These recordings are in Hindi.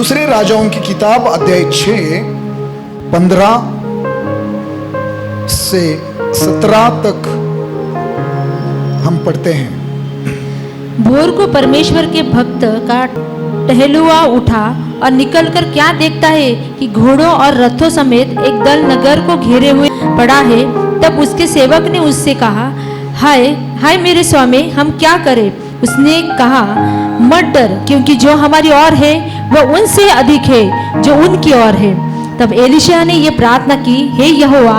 दूसरे राजाओं की किताब अध्याय 6 15 से 17 तक हम पढ़ते हैं। भोर को परमेश्वर के भक्त का टहलुआ उठा और निकलकर क्या देखता है कि घोड़ों और रथों समेत एक दल नगर को घेरे हुए पड़ा है। तब उसके सेवक ने उससे कहा, हाय हाय मेरे स्वामी, हम क्या करें? उसने कहा, मत डर, क्योंकि जो हमारी ओर है वह उनसे अधिक है जो उनकी ओर है। तब एलीशा ने यह प्रार्थना की, हे यहोवा,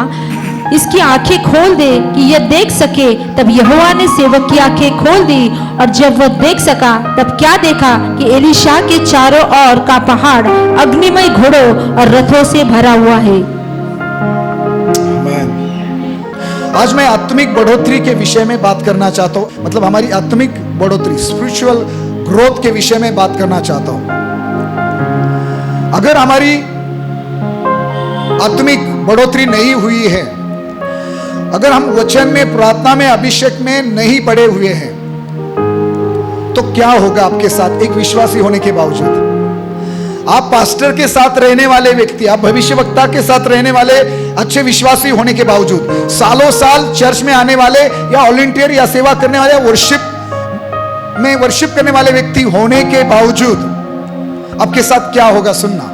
इसकी आंखें खोल दे कि यह देख सके। तब यहोवा ने सेवक की आंखें खोल दी, और जब वह देख सका तब क्या देखा कि एलीशा के चारों ओर का पहाड़ अग्निमय घोड़ों और रथों से भरा हुआ है। आज मैं आत्मिक बढ़ोतरी के विषय में बात करना चाहता हूं, मतलब हमारी आत्मिक बढ़ोतरी, स्पिरिचुअल ग्रोथ के विषय में बात करना चाहता हूं। अगर हमारी आत्मिक बढ़ोतरी नहीं हुई है, अगर हम वचन में, प्रार्थना में, अभिषेक में नहीं बढ़े हुए हैं, तो क्या होगा आपके साथ? एक विश्वासी होने के बावजूद, आप पास्टर के साथ रहने वाले व्यक्ति, आप भविष्यवक्ता के साथ रहने वाले अच्छे विश्वासी होने के बावजूद, सालों साल चर्च में आने वाले या वॉलंटियर या सेवा करने वाले, वर्शिप करने वाले व्यक्ति होने के बावजूद आपके साथ क्या होगा? सुनना,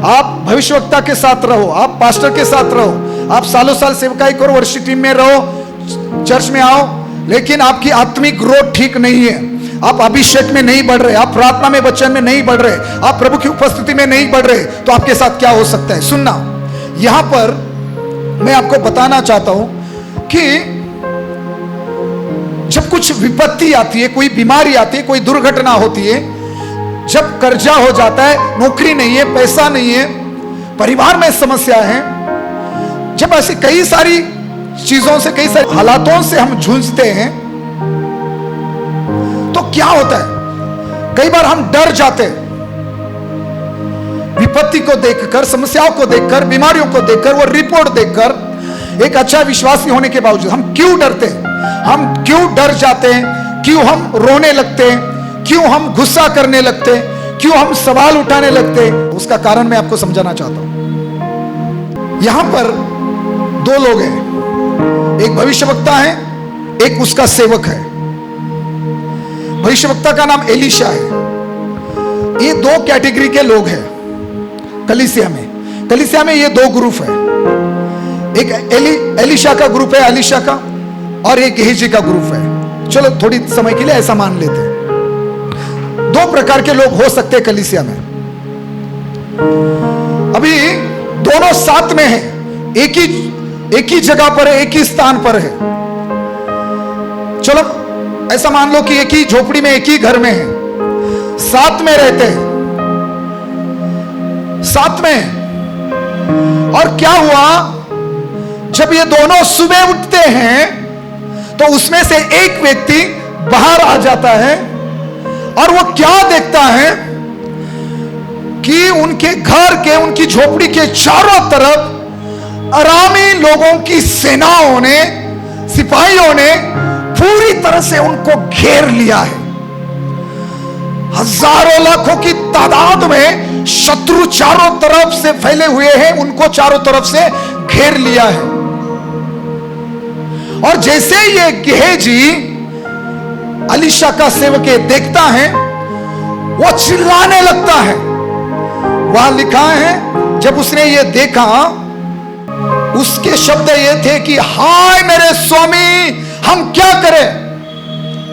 आप भविष्यवक्ता के साथ रहो, आप पास्टर के साथ रहो, आप सालों साल सेवकाई करो, वर्शिप टीम में रहो, चर्च में आओ, लेकिन आपकी आत्मिक ग्रोथ ठीक नहीं है, आप अभिषेक में नहीं बढ़ रहे, आप प्रार्थना में, वचन में नहीं बढ़ रहे, आप प्रभु की उपस्थिति में नहीं बढ़ रहे, तो आपके साथ क्या हो सकता है? सुनना, यहां पर मैं आपको बताना चाहता हूं कि जब कुछ विपत्ति आती है, कोई बीमारी आती है, कोई दुर्घटना होती है, जब कर्जा हो जाता है, नौकरी नहीं है, पैसा नहीं है, परिवार में समस्या है, जब ऐसी कई सारी चीजों से, कई सारे हालातों से हम जूझते हैं, तो क्या होता है? कई बार हम डर जाते हैं, विपत्ति को देखकर, समस्याओं को देखकर, बीमारियों को देखकर, वो रिपोर्ट देखकर। एक अच्छा विश्वासी होने के बावजूद हम क्यों डरते हैं? हम क्यों डर जाते हैं? क्यों हम रोने लगते हैं? क्यों हम गुस्सा करने लगते हैं? क्यों हम सवाल उठाने लगते हैं? उसका कारण मैं आपको समझाना चाहता हूं। यहां पर दो लोग हैं, एक भविष्यवक्ता है, एक उसका सेवक है। भविष्यवक्ता का नाम एलीशा है। ये दो कैटेगरी के लोग हैं कलीसिया में। कलीसिया में ये दो ग्रुप है, एक एलीशा का ग्रुप है, एलीशा का, और एक गेहजी का ग्रुप है। चलो थोड़ी समय के लिए ऐसा मान लेते हैं, दो प्रकार के लोग हो सकते हैं कलीसिया में। अभी दोनों साथ में हैं, एक ही जगह पर है, एक ही स्थान पर है। चलो ऐसा मान लो कि एक ही झोपड़ी में, एक ही घर में है, साथ में रहते हैं, साथ में। और क्या हुआ, जब ये दोनों सुबह उठते हैं तो उसमें से एक व्यक्ति बाहर आ जाता है, और वो क्या देखता है कि उनके घर के, उनकी झोपड़ी के चारों तरफ अरामी लोगों की सेनाओं ने, सिपाहियों ने पूरी तरह से उनको घेर लिया है। हजारों लाखों की तादाद में शत्रु चारों तरफ से फैले हुए हैं, उनको चारों तरफ से घेर लिया है। और जैसे ये गेहजी एलीशा का सेवक देखता है, वो चिल्लाने लगता है। वहां लिखा है, जब उसने ये देखा, उसके शब्द ये थे कि हाय मेरे स्वामी, हम क्या करें?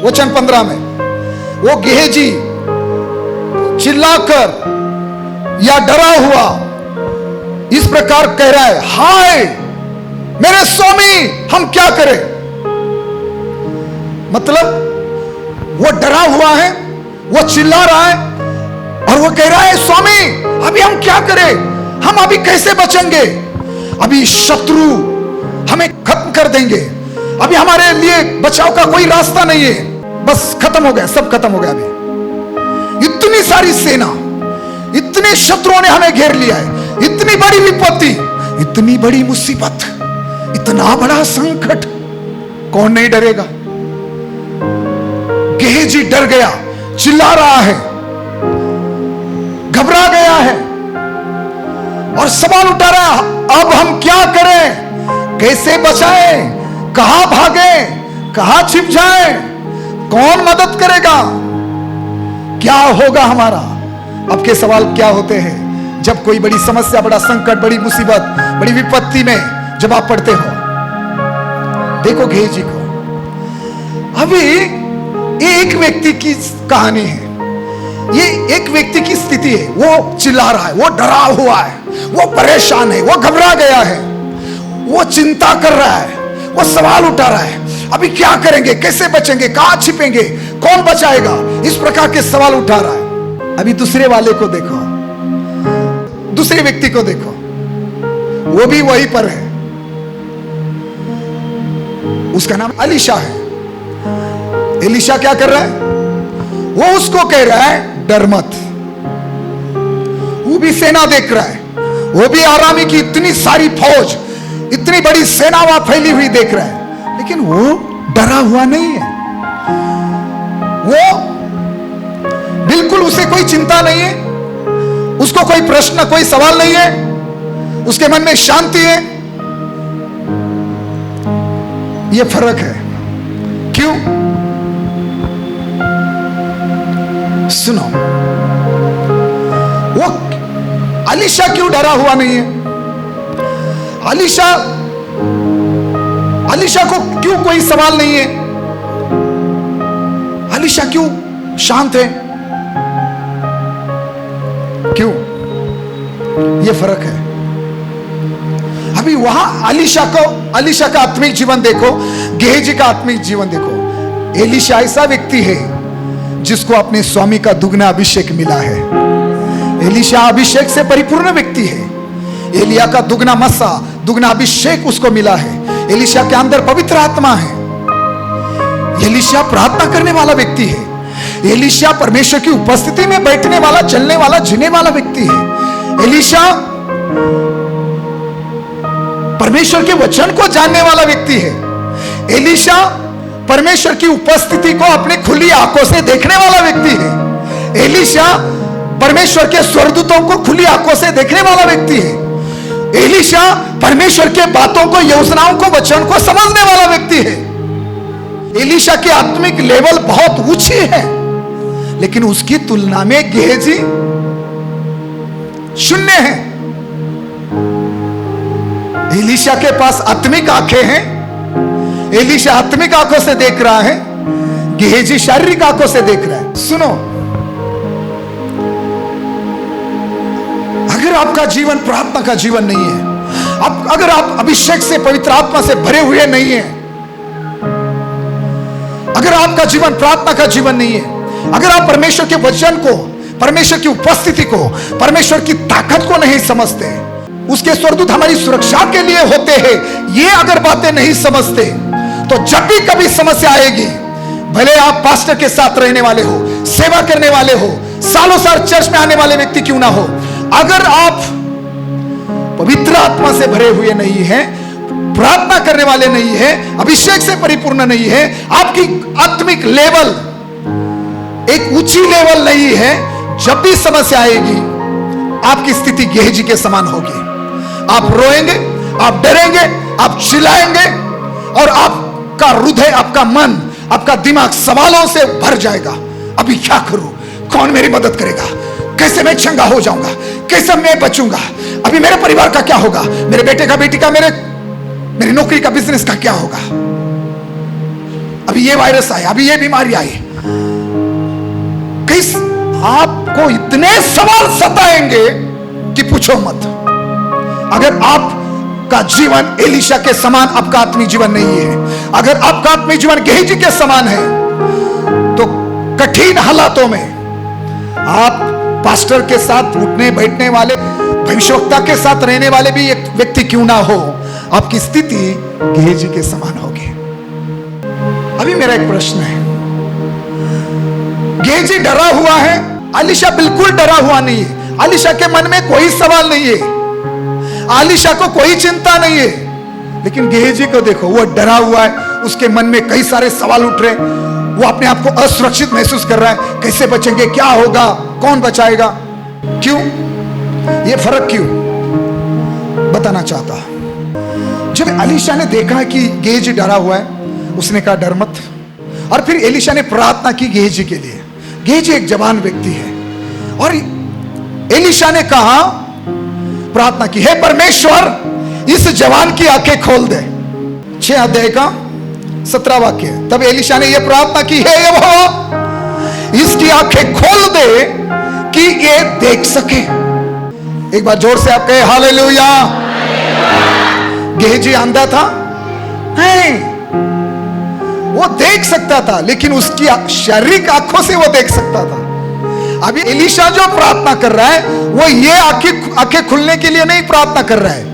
वचन 15 में वो गेहजी चिल्लाकर या डरा हुआ इस प्रकार कह रहा है, हाय मेरे स्वामी, हम क्या करें? मतलब वो डरा हुआ है, वो चिल्ला रहा है, और वो कह रहा है, स्वामी अभी हम क्या करें? हम अभी कैसे बचेंगे? अभी शत्रु हमें खत्म कर देंगे, अभी हमारे लिए बचाव का कोई रास्ता नहीं है, बस खत्म हो गया, सब खत्म हो गया। अभी इतनी सारी सेना, इतने शत्रुओं ने हमें घेर लिया है, इतनी बड़ी विपत्ति, इतनी बड़ी मुसीबत, इतना बड़ा संकट, कौन नहीं डरेगा? गेहजी डर गया, चिल्ला रहा है, घबरा गया है और सवाल उठा रहा है, अब हम क्या करें, कैसे बचाएं, कहां भागे, कहां छिप जाएं, कौन मदद करेगा, क्या होगा हमारा। अब के सवाल क्या होते हैं जब कोई बड़ी समस्या, बड़ा संकट, बड़ी मुसीबत, बड़ी विपत्ति में जब आप पड़ते हो। देखो गेहजी को, अभी एक व्यक्ति की कहानी है, ये एक व्यक्ति की स्थिति है। वो चिल्ला रहा है, वो डरा हुआ है, वो परेशान है, वो घबरा गया है, वो चिंता कर रहा है, वो सवाल उठा रहा है, अभी क्या करेंगे, कैसे बचेंगे, कहां छिपेंगे, कौन बचाएगा, इस प्रकार के सवाल उठा रहा है। अभी दूसरे वाले को देखो, दूसरे व्यक्ति को देखो, वो भी वहीं पर है, उसका नाम एलीशा है। एलीशा क्या कर रहा है, वो उसको कह रहा है डर मत। वो भी सेना देख रहा है, वो भी आरामी की इतनी सारी फौज, इतनी बड़ी सेना वहां फैली हुई देख रहा है, लेकिन वो डरा हुआ नहीं है। वो बिल्कुल, उसे कोई चिंता नहीं है, उसको कोई प्रश्न, कोई सवाल नहीं है, उसके मन में शांति है। यह फर्क है। क्यों? सुनो, वो एलीशा क्यों डरा हुआ नहीं है? एलीशा को क्यों कोई सवाल नहीं है? एलीशा क्यों शांत है? क्यों? यह फर्क है। अभी वहां एलीशा का आत्मिक जीवन देखो, गेहजी का आत्मिक जीवन देखो। एलीशा ऐसा व्यक्ति है जिसको अपने स्वामी का दुगना अभिषेक मिला है। एलीशा अभिषेक से परिपूर्ण व्यक्ति है। एलिया का दुगना मस्सा, दुगना अभिषेक उसको मिला है। एलीशा के अंदर पवित्र आत्मा है। एलीशा प्रार्थना करने वाला व्यक्ति है। एलीशा परमेश्वर की उपस्थिति में बैठने वाला, चलने वाला, जीने वाला व्यक्ति है। एलीशा परमेश्वर के वचन को जानने वाला व्यक्ति है। एलीशा परमेश्वर की उपस्थिति को अपनी खुली आंखों से देखने वाला व्यक्ति है। एलीशा परमेश्वर के स्वर्गदूतों को खुली आंखों से देखने वाला व्यक्ति है। एलीशा परमेश्वर के बातों को, योजनाओं को, वचन को समझने वाला व्यक्ति है। एलीशा की आत्मिक लेवल बहुत ऊंची है, लेकिन उसकी तुलना में गेहजी शून्य है। एलीशा के पास आत्मिक आंखें हैं, एलीशा आत्मिक आंखों से देख रहा है, गेहजी शारीरिक आंखों से देख रहा है। सुनो, अगर आपका जीवन प्रार्थना का जीवन नहीं है, अगर आप अभिषेक से, पवित्र आत्मा से भरे हुए नहीं है, अगर आपका जीवन प्रार्थना का जीवन नहीं है, अगर आप परमेश्वर के वचन को, परमेश्वर की उपस्थिति को, परमेश्वर की ताकत को नहीं समझते, उसके स्वर्गदूत हमारी सुरक्षा के लिए होते हैं, ये अगर बातें नहीं समझते, तो जब भी कभी समस्या आएगी, भले आप पास्टर के साथ रहने वाले हो, सेवा करने वाले हो, सालों साल चर्च में आने वाले व्यक्ति क्यों ना हो, अगर आप पवित्र आत्मा से भरे हुए नहीं हैं, प्रार्थना करने वाले नहीं हैं, अभिषेक से परिपूर्ण नहीं है, आपकी आत्मिक लेवल एक ऊंची लेवल नहीं है, जब भी समस्या आएगी, आपकी स्थिति गेहजी के समान होगी। आप रोएंगे, आप डरेंगे, आप चिल्लाएंगे, और आपका हृदय, आपका मन, आपका दिमाग सवालों से भर जाएगा। अभी क्या करूं, कौन मेरी मदद करेगा, कैसे मैं चंगा हो जाऊंगा, कैसे मैं बचूंगा, अभी मेरे परिवार का क्या होगा, मेरे बेटे का, बेटी का, मेरी नौकरी का, बिजनेस का क्या होगा, अभी ये वायरस आए, अभी ये बीमारी आई। किस आपको इतने सवाल सताएंगे कि पूछो मत। अगर आपका जीवन एलीशा के समान आपका आत्मिक जीवन नहीं है, अगर आपका आत्मिक जीवन गेहजी के समान है, तो कठिन हालातों में आप पास्टर के साथ उठने बैठने वाले, भविष्यवक्ता के साथ रहने वाले भी एक व्यक्ति क्यों ना हो, आपकी स्थिति गेहजी के समान होगी। अभी मेरा एक प्रश्न है, गेहजी डरा हुआ है, एलीशा बिल्कुल डरा हुआ नहीं है। एलीशा के मन में कोई सवाल नहीं है, एलीशा को कोई चिंता नहीं है, लेकिन गेहजी को देखो, वो डरा हुआ है, उसके मन में कई सारे सवाल उठ रहे हैं, वो अपने आप को असुरक्षित महसूस कर रहा है, कैसे बचेंगे, क्या होगा, कौन बचाएगा। क्यों? ये फर्क क्यों? बताना चाहता। जब एलीशा ने देखा कि गेहजी डरा हुआ है, उसने कहा डर मत। और फिर एलीशा ने प्रार्थना की गेहजी के लिए। गेहजी एक जवान व्यक्ति है और एलीशा ने कहा, प्रार्थना की, हे परमेश्वर इस जवान की आंखें खोल दे। 6 अध्याय का 17 वाक्य। तब एलीशा ने यह प्रार्थना की, हे यहोवा इसकी आंखें खोल दे कि ये देख सके। एक बार जोर से आप कहे हालेलुया। गेहजी अंधा था? नहीं, वो देख सकता था, लेकिन उसकी शारीरिक आंखों से वो देख सकता था। अभी एलीशा जो प्रार्थना कर रहा है, वो ये आंखें खुलने के लिए नहीं प्रार्थना कर रहा है,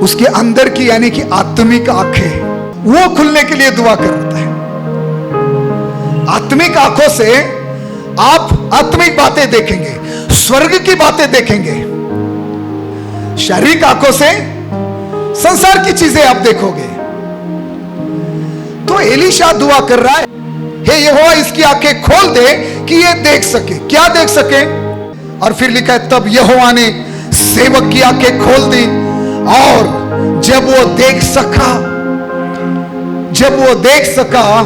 उसके अंदर की यानी कि आत्मिक आंखें वो खुलने के लिए दुआ करता है। आत्मिक आंखों से आप आत्मिक बातें देखेंगे, स्वर्ग की बातें देखेंगे। शारीरिक आंखों से संसार की चीजें आप देखोगे। तो एलीशा दुआ कर रहा है, हे यहोवा इसकी आंखें खोल दे कि ये देख सके। क्या देख सके? और फिर लिखा है, तब यहोवा ने सेवक की आंखें खोल दी और जब वो देख सका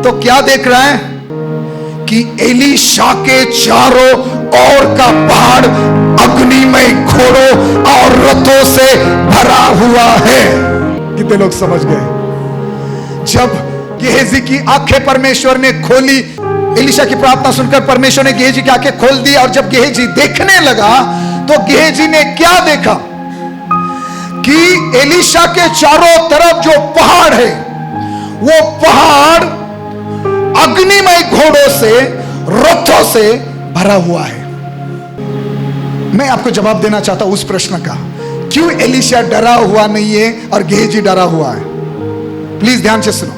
तो क्या देख रहा है कि एलीशा के चारों ओर का पहाड़ अग्निमय घोड़ों और रथों से भरा हुआ है। कितने लोग समझ गए? जब गेहजी की आंखें परमेश्वर ने खोली, एलीशा की प्रार्थना सुनकर परमेश्वर ने गेहजी की आंखें खोल दी, और जब गेहजी देखने लगा तो गेहजी ने क्या देखा कि एलीशा के चारों तरफ जो पहाड़ है, वो पहाड़ अग्निमय घोड़ों से, रथों से भरा हुआ है। मैं आपको जवाब देना चाहता हूं उस प्रश्न का, क्यों एलीशा डरा हुआ नहीं है और गेहजी डरा हुआ है? प्लीज ध्यान से सुनो।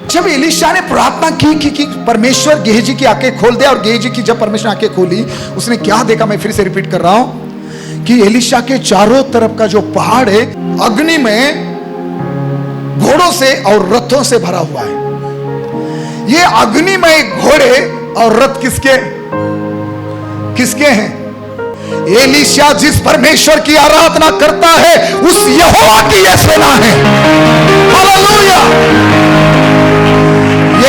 जब एलीशा ने प्रार्थना की कि परमेश्वर गेहजी की आंखें खोल दे, और गेहजी की जब परमेश्वर आंखें खोली, उसने क्या देखा? मैं फिर से रिपीट कर रहा हूं कि एलीशा के चारों तरफ का जो पहाड़ है अग्नि में घोड़ों से और रथों से भरा हुआ है। ये अग्निमय घोड़े और रथ किसके हैं? एलीशा जिस परमेश्वर की आराधना करता है, उस यहोवा की यह सेना है। हालेलुया।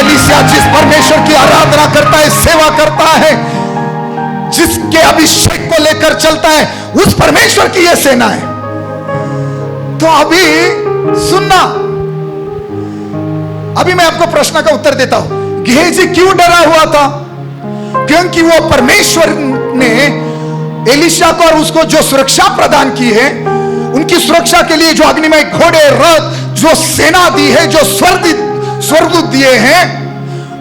एलीशा जिस परमेश्वर की आराधना करता है, सेवा करता है, जिसके अभिषेक को लेकर चलता है, उस परमेश्वर की यह सेना है। तो अभी सुनना, अभी मैं आपको प्रश्न का उत्तर देता हूं। गेहजी क्यों डरा हुआ था? क्योंकि वो परमेश्वर ने एलीशा को और उसको जो सुरक्षा प्रदान की है, उनकी सुरक्षा के लिए जो अग्निमय घोड़े, रथ, जो सेना दी है, जो स्वर्गदूत दिए हैं,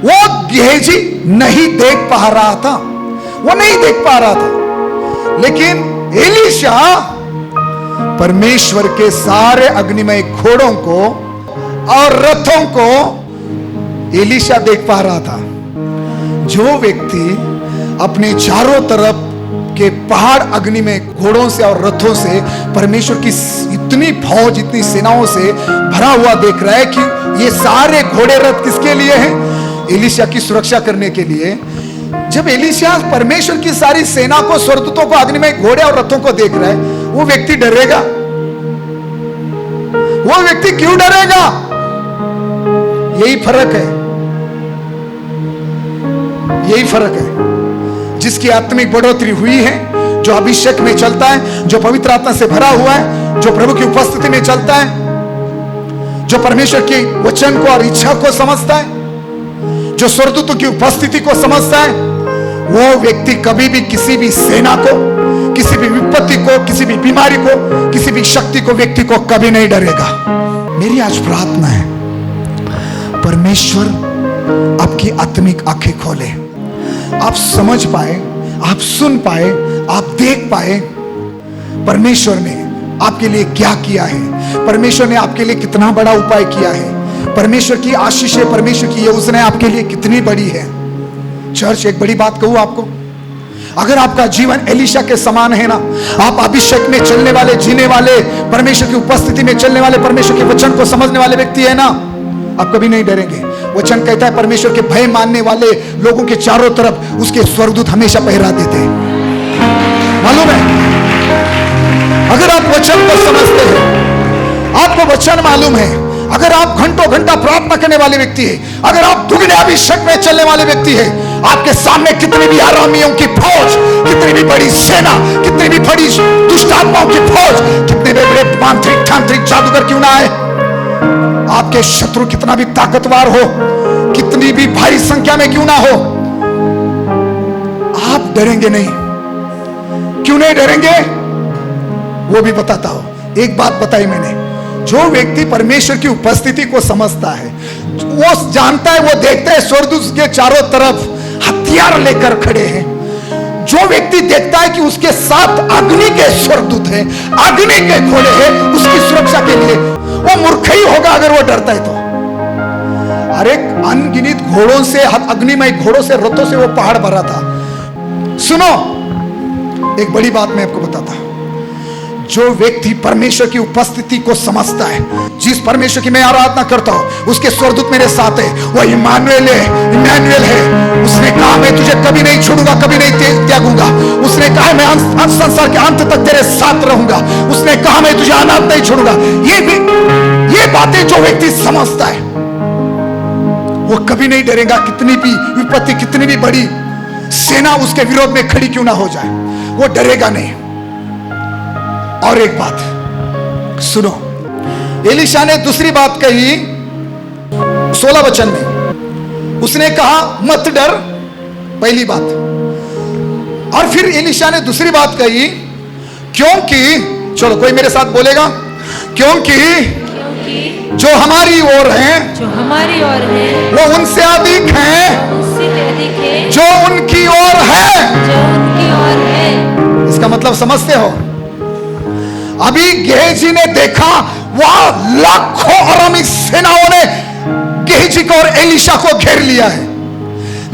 वो गेहजी नहीं देख पा रहा था। वो नहीं देख पा रहा था, लेकिन एलीशा परमेश्वर के सारे अग्निमय घोड़ों को और रथों को एलीशा देख पा रहा था। जो व्यक्ति अपने चारों तरफ के पहाड़ अग्नि में घोड़ों से और रथों से, परमेश्वर की इतनी फौज, इतनी सेनाओं से भरा हुआ देख रहा है कि ये सारे घोड़े रथ किसके लिए हैं? एलीशा की सुरक्षा करने के लिए। जब एलीशा परमेश्वर की सारी सेना को, स्वर्गदूतों को, अग्नि में घोड़े और रथों को देख रहा है, वो व्यक्ति डरेगा? वो व्यक्ति क्यों डरेगा? यही फर्क है, यही फर्क है। जिसकी आत्मिक बढ़ोतरी हुई है, जो अभिषेक में चलता है, जो पवित्र आत्मा से भरा हुआ है, जो प्रभु की उपस्थिति में चलता है, जो परमेश्वर के वचन को और इच्छा को समझता है, जो स्वर्गदूतों की उपस्थिति को समझता है, वो व्यक्ति कभी भी किसी भी सेना को, किसी भी विपत्ति को, किसी भी बीमारी को, किसी भी शक्ति को, व्यक्ति को कभी नहीं डरेगा। मेरी आज प्रार्थना है, परमेश्वर आपकी आत्मिक आंखें खोले, आप समझ पाए, आप सुन पाए, आप देख पाए परमेश्वर ने आपके लिए क्या किया है, परमेश्वर ने आपके लिए कितना बड़ा उपाय किया है, परमेश्वर की आशीष है, परमेश्वर की योजना आपके लिए कितनी बड़ी है। चर्च, एक बड़ी बात कहूं आपको, अगर आपका जीवन एलीशा के समान है ना, आप अभिषेक में चलने वाले, जीने वाले, परमेश्वर की उपस्थिति में चलने वाले, परमेश्वर के वचन को समझने वाले व्यक्ति है ना, आप कभी नहीं डरेंगे। वचन कहता है परमेश्वर के भय मानने वाले लोगों के चारों तरफ उसके स्वर्गदूत हमेशा पहरा देते हैं। मालूम है, अगर आप वचन को समझते हैं, आपको वचन मालूम है, अगर आप घंटों घंटा प्रार्थना करने वाले व्यक्ति है, अगर आप दुगने अभिषेक में चलने वाले व्यक्ति है, आपके सामने कितनी भी आरामियों की फौज, कितनी भी बड़ी सेना, कितनी भी बड़ी दुष्ट आत्माओं की फौज, कितने भी बड़े मांत्रिक तांत्रिक जादूगर क्यों ना आए, आपके शत्रु कितना भी ताकतवर हो, कितनी भी भारी संख्या में क्यों ना हो, आप डरेंगे नहीं। क्यों नहीं डरेंगे? वो भी बताता हूं। एक बात बताई मैंने, जो व्यक्ति परमेश्वर की उपस्थिति को समझता है, वो जानता है, वो देखता है स्वर्गदूत के चारों तरफ हथियार लेकर खड़े हैं। जो व्यक्ति देखता है कि उसके साथ अग्नि के स्वर्गदूत हैं, अग्नि के घोड़े हैं उसकी सुरक्षा के लिए, वो मूर्ख ही होगा अगर वो डरता है तो। अरे अनगिनत घोड़ों से, अग्निमय घोड़ों से, रथों से वो पहाड़ भरा था। सुनो, एक बड़ी बात मैं आपको बताता हूं। जो व्यक्ति परमेश्वर की उपस्थिति को समझता है, जिस परमेश्वर की मैं आराधना करता हूं उसके स्वर्गदूत मेरे साथ है, वो इमानुएल है, इमानुएल है। उसने कहा मैं तुझे कभी नहीं छोड़ूंगा, कभी नहीं त्यागूंगा। उसने कहा मैं संसार के अंत तक तेरे साथ रहूंगा। उसने कहा मैं तुझे अनाथ नहीं छोड़ूंगा। ये बातें जो व्यक्ति समझता है वो कभी नहीं डरेगा, कितनी भी विपत्ति, कितनी भी बड़ी सेना उसके विरोध में खड़ी क्यों ना हो जाए, वो डरेगा नहीं। और एक बात सुनो, एलीशा ने दूसरी बात कही 16 वचन में, उसने कहा मत डर, पहली बात। और फिर एलीशा ने दूसरी बात कही, क्योंकि, चलो कोई मेरे साथ बोलेगा, क्योंकि जो हमारी ओर हैं, जो हमारी ओर है वो उनसे अधिक हैं, उससे अधिक है जो उनकी ओर है। जो उनकी ओर है। इसका मतलब समझते हो? अभी गेहजी ने देखा वहां लाखों अरामी सेनाओं ने गेहजी को और एलीशा को घेर लिया है,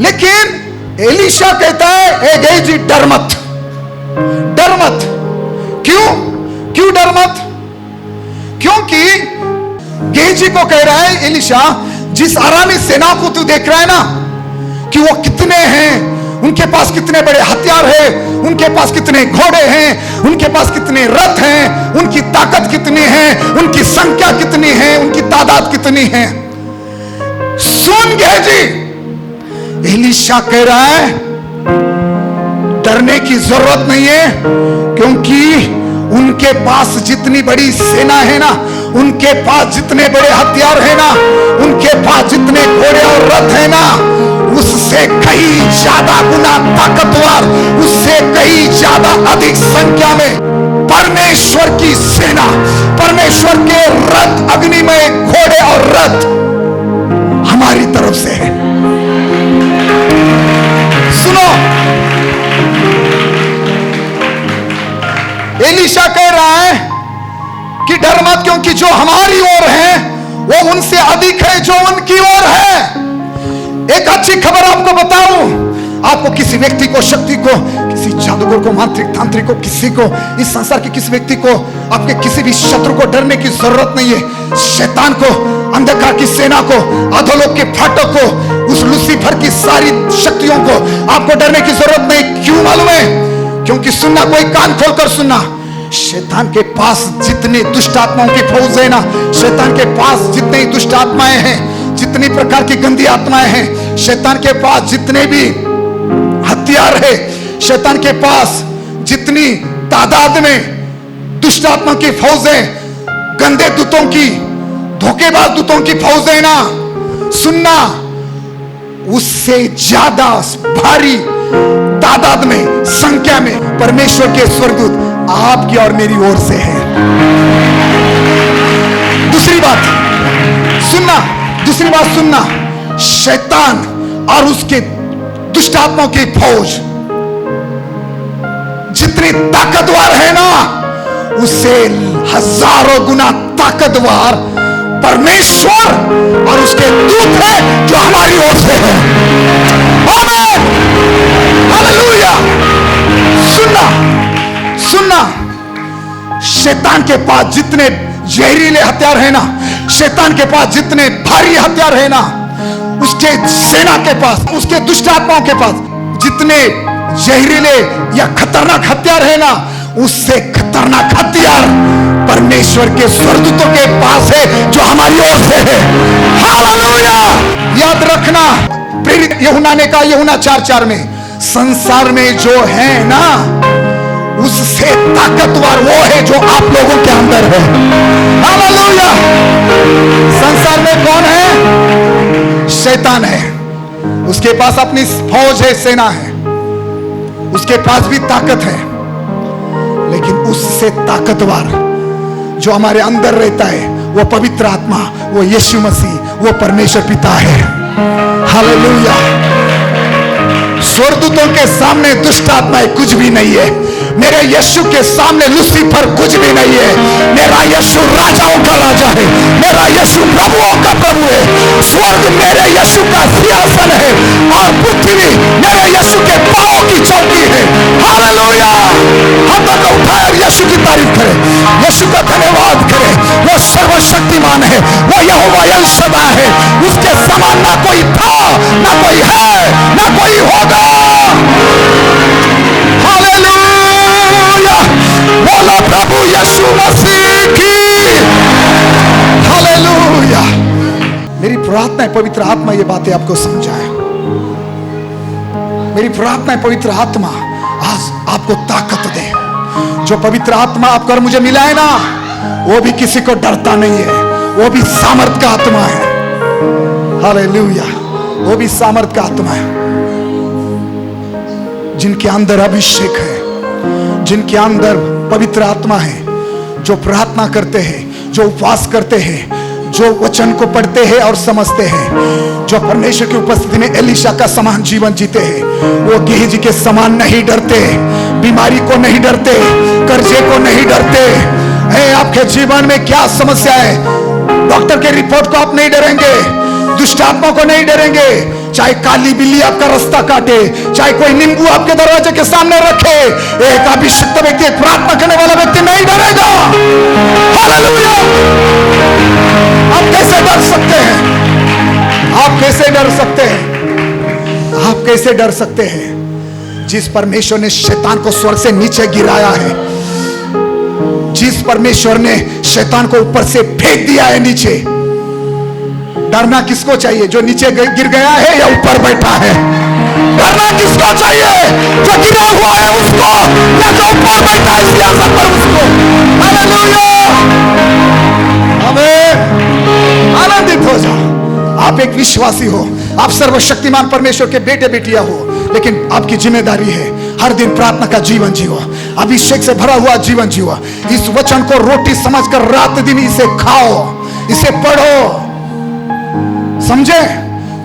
लेकिन एलीशा कहता है ए गेहजी डर मत, डर मत। क्यों डर मत? क्योंकि गेहजी को कह रहा है एलीशा, जिस अरामी सेना को तू देख रहा है ना कि वो कितने हैं, उनके पास कितने बड़े हथियार हैं, उनके पास कितने घोड़े हैं, उनके पास कितने रथ हैं, उनकी ताकत कितनी है, उनकी संख्या कितनी है, उनकी तादाद कितनी है। सुन गेहजी, एलीशा कह रहा है डरने की जरूरत नहीं है, क्योंकि उनके पास जितनी बड़ी सेना है ना, उनके पास जितने बड़े हथियार है ना, उनके पास जितने घोड़े और रथ है ना, उससे कई ज्यादा गुना ताकतवर, उससे कई ज्यादा अधिक संख्या में परमेश्वर की सेना, परमेश्वर के रथ, अग्निमय घोड़े और रथ हमारी तरफ से है। सुनो, एलीशा कह रहा है कि डर मत, क्योंकि जो हमारी ओर है वो उनसे अधिक है जो उनकी ओर है। एक अच्छी खबर आपको बताऊं, आपको किसी व्यक्ति को, शक्ति को, किसी जादूगर को, मांत्रिक तांत्रिक को, किसी को, इस संसार के किसी व्यक्ति को, आपके किसी भी शत्रु को डरने की जरूरत नहीं है। शैतान को, अंधकार की सेना को, अधोलोक के फाटक को, उस लूसीफर की सारी शक्तियों को आपको डरने की जरूरत नहीं। क्यों मालूम है? क्योंकि सुनना, कोई कान खोलकर सुनना, शैतान के पास जितने दुष्ट आत्माओं की फौज है ना, शैतान के पास जितनी दुष्ट आत्माएं हैं, जितनी प्रकार की गंदी आत्माएं हैं, शैतान के पास जितने भी हथियार है, शैतान के पास जितनी तादाद में दुष्ट आत्मा की फौज है, गंदे दूतों की, धोखेबाज दूतों की फौज है ना, सुनना, उससे ज्यादा भारी तादाद में, संख्या में परमेश्वर के स्वर्गदूत आपकी और मेरी ओर से है। दूसरी बात सुनना, दूसरी बात सुनना, शैतान और उसके दुष्ट आत्माओं की फौज जितनी ताकतवर है ना, उससे हजारों गुना ताकतवर परमेश्वर और उसके दूत है जो हमारी ओर से है। आमीन, हालेलुया। सुनना, सुनना, शैतान के पास जितने जहरीले हथियार है ना, शैतान के पास जितने भारी हथियार है ना, उसके सेना के पास, उसके दुष्ट आत्माओं के पास जितने जहरीले या खतरनाक हथियार है ना, उससे खतरनाक हथियार परमेश्वर के स्वर्गदूतों के पास है जो हमारी ओर से है। हालेलुया। याद रखना, प्रेरित यूहन्ना ने कहा, यूहन्ना 4:4 में, संसार में जो है ना उससे ताकतवर वो है जो आप लोगों के अंदर है। हालेलुया। संसार में कौन है? शैतान है। उसके पास अपनी फौज है, सेना है, उसके पास भी ताकत है, लेकिन उससे ताकतवर जो हमारे अंदर रहता है वो पवित्र आत्मा, वो यीशु मसीह, वो परमेश्वर पिता है। हालेलुया। स्वर्गदूतों के सामने दुष्ट आत्माएं कुछ भी नहीं है, मेरे यीशु के सामने लूसीफर कुछ भी नहीं है। मेरा यीशु राजाओं का राजा है, मेरा यीशु प्रभुओं का प्रभु है। स्वर्ग मेरे यीशु का सिंहासन है और पृथ्वी मेरे यीशु के पांवों की चौकी है। हालेलुया। हम दोनों उठाए यीशु की तारीफ करें, यीशु का धन्यवाद करें। वो सर्वशक्तिमान है, वो यहोवा एल शद्दाई है, उसके समान ना कोई था, ना कोई है, ना कोई होगा। हालेलुया। बोलो प्रभु यीशु मसीह की। हालेलुया। मेरी प्रार्थना है पवित्र आत्मा ये बातें आपको समझाए। मेरी प्रार्थना है पवित्र आत्मा आज आपको ताकत दे। जो पवित्र आत्मा आपको और मुझे मिला है ना, वो भी किसी को डरता नहीं है, वो भी सामर्थ का आत्मा है। हालेलुया। वो भी सामर्थ का आत्मा है। जिनके अंदर अभिषेक है, जिनके अंदर पवित्र आत्मा है, जो प्रार्थना करते हैं, जो उपवास करते हैं, जो वचन को पढ़ते हैं और समझते हैं, जो परमेश्वर की उपस्थिति में एलीशा का समान जीवन जीते हैं, वो गेहजी के समान नहीं डरते, बीमारी को नहीं डरते, कर्जे को नहीं डरते। आपके जीवन में क्या समस्या है, डॉक्टर के रिपोर्ट को आप नहीं डरेंगे, दुष्ट आत्मा को नहीं डरेंगे। चाहे काली बिल्ली आपका रास्ता काटे, चाहे कोई नींबू आपके दरवाजे के सामने रखे, एक अभिषिक्त व्यक्ति, प्रार्थना करने वाला व्यक्ति नहीं डरेगा। हालेलुया। आप कैसे डर सकते हैं? आप कैसे डर सकते हैं? आप कैसे डर सकते हैं? जिस परमेश्वर ने शैतान को स्वर्ग से नीचे गिराया है, जिस परमेश्वर ने शैतान को ऊपर से फेंक दिया है नीचे, डरना किसको चाहिए? जो नीचे गिर गया है या ऊपर बैठा है? डरना किसको चाहिए? जो गिरा हुआ है उसको, या जो ऊपर बैठा है सिंहासन पर उसको? हालेलुया। आमीन। आनंदित हो जाओ। आप एक विश्वासी हो, आप सर्वशक्तिमान परमेश्वर के बेटे बेटियां हो, लेकिन आपकी जिम्मेदारी है हर दिन प्रार्थना का जीवन जियो, अभिषेक से भरा हुआ जीवन जियो। इस वचन को रोटी समझकर रात दिन इसे खाओ, इसे पढ़ो, समझे?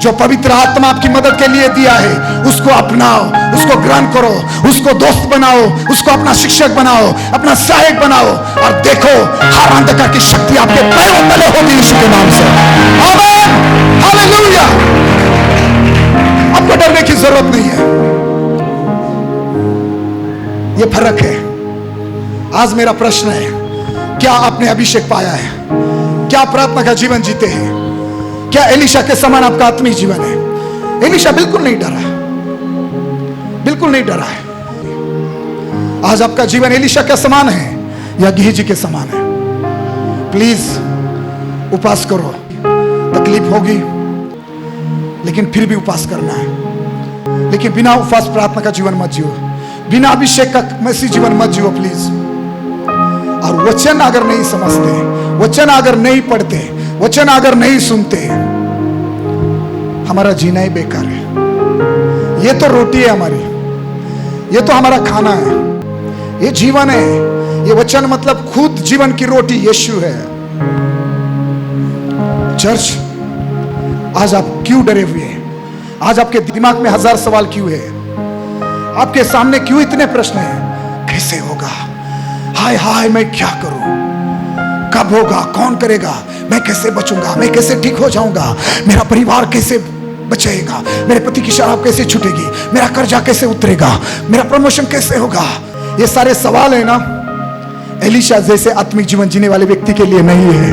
जो पवित्र आत्मा आपकी मदद के लिए दिया है उसको अपनाओ, उसको ग्रहण करो, उसको दोस्त बनाओ, उसको अपना शिक्षक बनाओ, अपना सहायक बनाओ, और देखो हर अंधकार की शक्ति आपके पैरों तले होगी यीशु के नाम से। आमीन। हालेलुया। आपको डरने की जरूरत नहीं है। ये फर्क है। आज मेरा प्रश्न है, क्या आपने अभिषेक पाया है? क्या प्रार्थना का जीवन जीते हैं? क्या एलीशा के समान आपका आत्मिक जीवन है? एलीशा बिल्कुल नहीं डरा, बिल्कुल नहीं डरा है। आज आपका जीवन एलीशा के समान है या गेहजी के समान है? प्लीज उपवास करो, तकलीफ होगी लेकिन फिर भी उपवास करना है। लेकिन बिना उपवास प्रार्थना का जीवन मत जियो, बिना अभिषेक का मसीह जीवन मत जियो प्लीज। और वचन अगर नहीं समझते, वचन अगर नहीं पढ़ते, वचन अगर नहीं सुनते, हमारा जीना ही बेकार है। ये तो रोटी है हमारी, ये तो हमारा खाना है, ये जीवन है। ये वचन मतलब खुद जीवन की रोटी यीशु है। चर्च, आज आप क्यों डरे हुए हैं? आज आपके दिमाग में 1000 सवाल क्यों है? आपके सामने क्यों इतने प्रश्न हैं? कैसे होगा? हाय हाय मैं क्या करूं? कब होगा? कौन करेगा? मैं कैसे बचूंगा? मैं कैसे ठीक हो जाऊंगा? मेरा परिवार कैसे बचेगा? मेरे पति की शराब कैसे छूटेगी? मेरा कर्जा कैसे उतरेगा? मेरा प्रमोशन कैसे होगा? ये सारे सवाल है ना, एलीशा जैसे आत्मिक जीवन जीने वाले व्यक्ति के लिए नहीं है।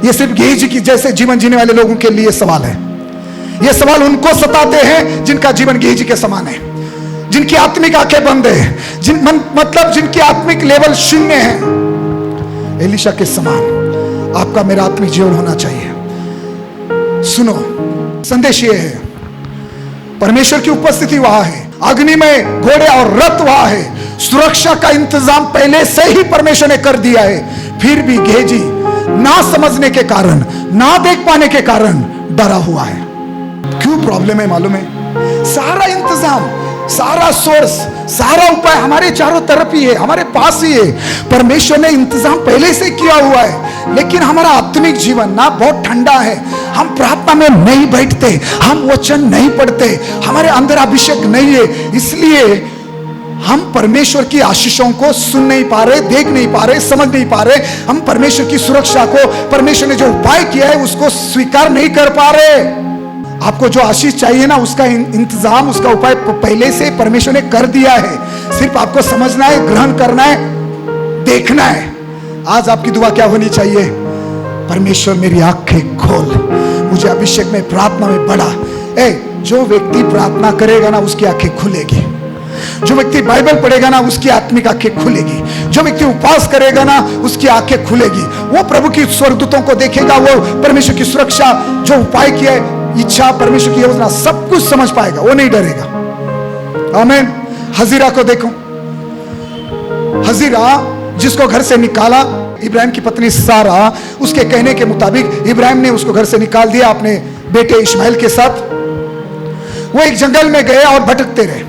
ये सिर्फ गेहजी की जैसे जीवन जीने वाले लोगों के लिए सवाल है। ये सवाल उनको सताते हैं जिनका जीवन गेहजी के समान है, जिनकी आत्मिक आंखें बंद है, मतलब जिनकी आत्मिक लेवल शून्य है। एलीशा के समान आपका मेरा आत्मिक जीवन होना चाहिए। सुनो, संदेश ये है, परमेश्वर की उपस्थिति वहां है, अग्नि में घोड़े और रथ वहां है, सुरक्षा का इंतजाम पहले से ही परमेश्वर ने कर दिया है। फिर भी गेहजी ना समझने के कारण, ना देख पाने के कारण डरा हुआ है। क्यों प्रॉब्लम है मालूम है? सारा इंतजाम, सारा सोर्स, सारा उपाय हमारे चारों तरफ ही है, हमारे पास ही है। परमेश्वर ने इंतजाम पहले से किया हुआ है, लेकिन हमारा आत्मिक जीवन ना बहुत ठंडा है। हम प्रार्थना में नहीं बैठते, हम वचन नहीं पढ़ते, हमारे अंदर अभिषेक नहीं है, इसलिए हम परमेश्वर की आशीषों को सुन नहीं पा रहे, देख नहीं पा रहे, समझ नहीं पा रहे। हम परमेश्वर की सुरक्षा को, परमेश्वर ने जो उपाय किया है उसको स्वीकार नहीं कर पा रहे। आपको जो आशीष चाहिए ना, उसका इंतजाम, उसका उपाय पहले से परमेश्वर ने कर दिया है। सिर्फ आपको समझना है, ग्रहण करना है, देखना है। आज आपकी दुआ क्या होनी चाहिए? परमेश्वर मेरी आंखें खोल, मुझे अभिषेक में, प्रार्थना में बढ़ा। जो व्यक्ति प्रार्थना करेगा ना, उसकी आंखें खुलेगी। जो व्यक्ति बाइबल पढ़ेगा ना, उसकी आत्मिक आंखें खुलेगी। जो व्यक्ति उपवास करेगा ना, उसकी आंखें खुलेगी। वो प्रभु की स्वर्गदूतों को देखेगा, वो परमेश्वर की सुरक्षा, जो उपाय किया है, इच्छा, परमेश्वर की योजना, सब कुछ समझ पाएगा, वो नहीं डरेगा। आमीन। हजीरा को देखो, हजीरा जिसको घर से निकाला इब्राहिम की पत्नी सारा, उसके कहने के मुताबिक इब्राहिम ने उसको घर से निकाल दिया अपने बेटे इस्माइल के साथ। वो एक जंगल में गए और भटकते रहे।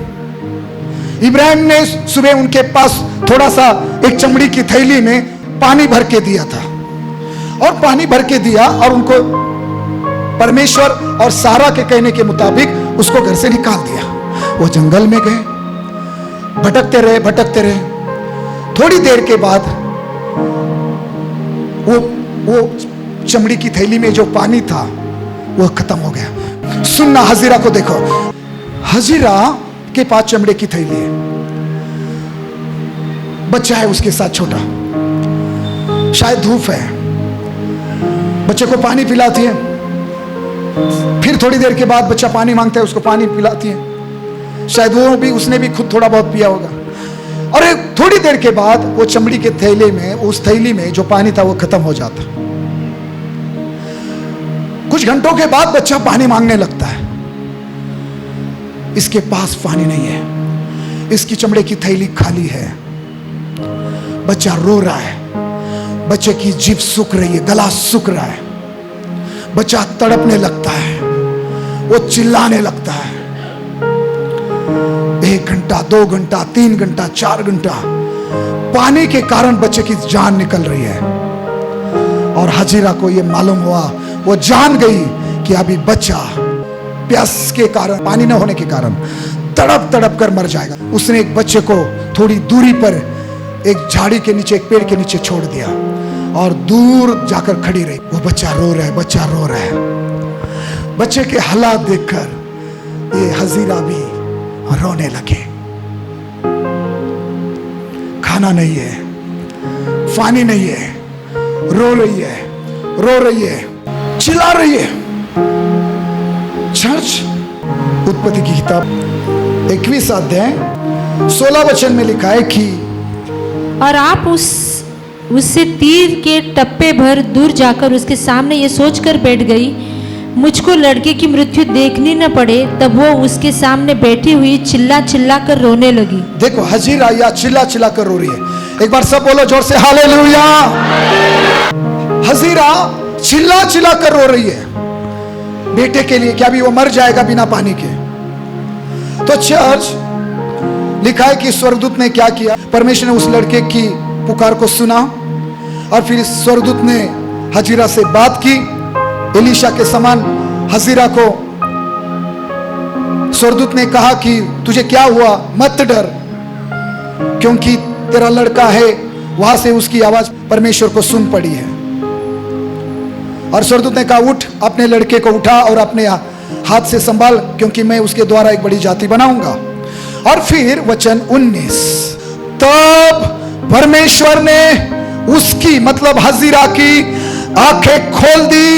इब्राहिम ने सुबह उनके पास थोड़ा सा एक चमड़ी की थैली में पानी भर के दिया था, और पानी भर के दिया, और उनको परमेश्वर और सारा के कहने के मुताबिक उसको घर से निकाल दिया। वो जंगल में गए, भटकते रहे, भटकते रहे। थोड़ी देर के बाद वो चमड़ी की थैली में जो पानी था वो खत्म हो गया। सुनना, हजीरा को देखो, हजीरा के पास चमड़े की थैली है, बच्चा है उसके साथ छोटा, शायद धूप है, बच्चे को पानी पिलाती है। फिर थोड़ी देर के बाद बच्चा पानी मांगता है, उसको पानी पिलाती है। शायद वो भी, उसने भी खुद थोड़ा बहुत पिया होगा। और थोड़ी देर के बाद वो चमड़ी के थैले में, उस थैली में जो पानी था वो खत्म हो जाता। कुछ घंटों के बाद बच्चा पानी मांगने लगता है। इसके पास पानी नहीं है, इसकी चमड़े की थैली खाली है। बच्चा रो रहा है, बच्चे की जीभ सूख रही है, गला सूख रहा है। बच्चा तड़पने लगता है, वो चिल्लाने लगता है। 1 घंटा, 2 घंटा, 3 घंटा, 4 घंटा पानी के कारण बच्चे की जान निकल रही है। और हजीरा को यह मालूम हुआ, वो जान गई कि अभी बच्चा प्यास के कारण, पानी न होने के कारण तड़प तड़प कर मर जाएगा। उसने एक बच्चे को थोड़ी दूरी पर एक झाड़ी के नीचे, एक पेड़ के नीचे छोड़ दिया और दूर जाकर खड़ी रही। वो बच्चा रो रहा है, बच्चा रो रहा है। बच्चे के हालात देखकर ये हजीरा भी रोने लगे। खाना नहीं है, पानी नहीं है, रो रही है, रो रही है, चिल्ला रही है। चर्च, उत्पत्ति की किताब 21 अध्याय 16 वचन में लिखा है कि और आप उससे तीर के टप्पे भर दूर जाकर उसके सामने ये सोचकर बैठ गई, मुझको लड़के की मृत्यु देखनी न पड़े। तब वो उसके सामने बैठी हुई चिल्ला चिल्ला कर रोने लगी। देखो, हजीरा या चिल्ला चिल्ला कर रो रही है। एक बार सब बोलो जोर से, हालेलुया। हजीरा चिल्ला चिल्ला कर रो रही है बेटे के लिए, क्या भी वो मर जाएगा बिना पानी के। तो चर्च, लिखा है कि स्वर्गदूत ने क्या किया, परमेश्वर ने उस लड़के की पुकार को सुना और फिर स्वर्गदूत ने हजीरा से बात की। एलीशा के समान हजीरा को स्वर्गदूत ने कहा कि तुझे क्या हुआ, मत डर, क्योंकि तेरा लड़का है। वहां से उसकी आवाज परमेश्वर को सुन पड़ी है। और स्वर्गदूत ने कहा, उठ, अपने लड़के को उठा और अपने हाथ से संभाल, क्योंकि मैं उसके द्वारा एक बड़ी जाति बनाऊंगा। और फिर वचन 19, तब परमेश्वर ने उसकी, मतलब हजीरा की आंखें खोल दी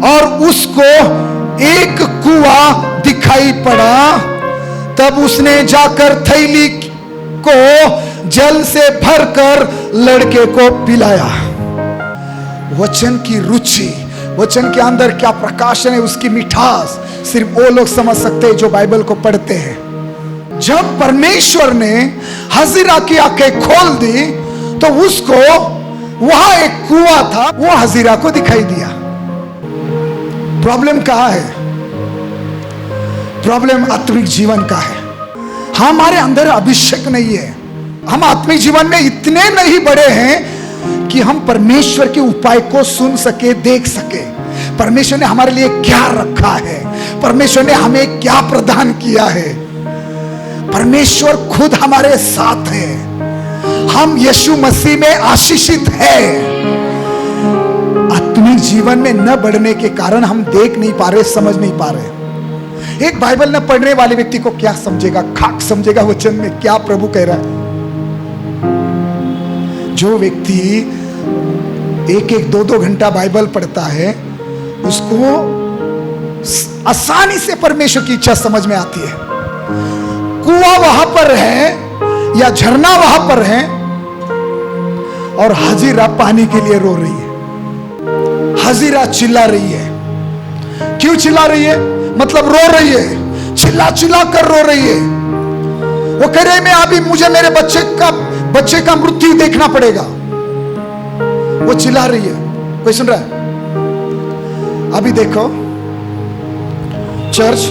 और उसको एक कुआं दिखाई पड़ा, तब उसने जाकर थैली को जल से भरकर लड़के को पिलाया। वचन की रुचि, वचन के अंदर क्या प्रकाशन है, उसकी मिठास सिर्फ वो लोग समझ सकते हैं जो बाइबल को पढ़ते हैं। जब परमेश्वर ने हजीरा की आंखें खोल दी तो उसको वहां एक कुआं था, वो हजीरा को दिखाई दिया। प्रॉब्लम कहां है? प्रॉब्लम आत्मिक जीवन का है। हमारे अंदर अभिषेक नहीं है। हम आत्मिक जीवन में इतने नहीं बड़े हैं कि हम परमेश्वर के उपाय को सुन सके, देख सके। परमेश्वर ने हमारे लिए क्या रखा है, परमेश्वर ने हमें क्या प्रदान किया है। परमेश्वर खुद हमारे साथ है। हम यीशु मसीह में आशीषित है। आत्मिक जीवन में न बढ़ने के कारण हम देख नहीं पा रहे, समझ नहीं पा रहे। एक बाइबल न पढ़ने वाले व्यक्ति को क्या समझेगा, खाक समझेगा वचन में क्या प्रभु कह रहा है। जो व्यक्ति एक एक दो दो घंटा बाइबल पढ़ता है, उसको आसानी से परमेश्वर की इच्छा समझ में आती है। कुआं वहां पर है या झरना वहां पर है और हजीरा पानी के लिए रो रही है। हजीरा चिल्ला रही है। क्यों चिल्ला रही है? मतलब रो रही है, चिल्ला चिल्ला कर रो रही है। वो कह रही, मैं अभी मुझे मेरे बच्चे का मृत्यु देखना पड़ेगा। वो चिल्ला रही है। कोई सुन रहा है? अभी देखो चर्च,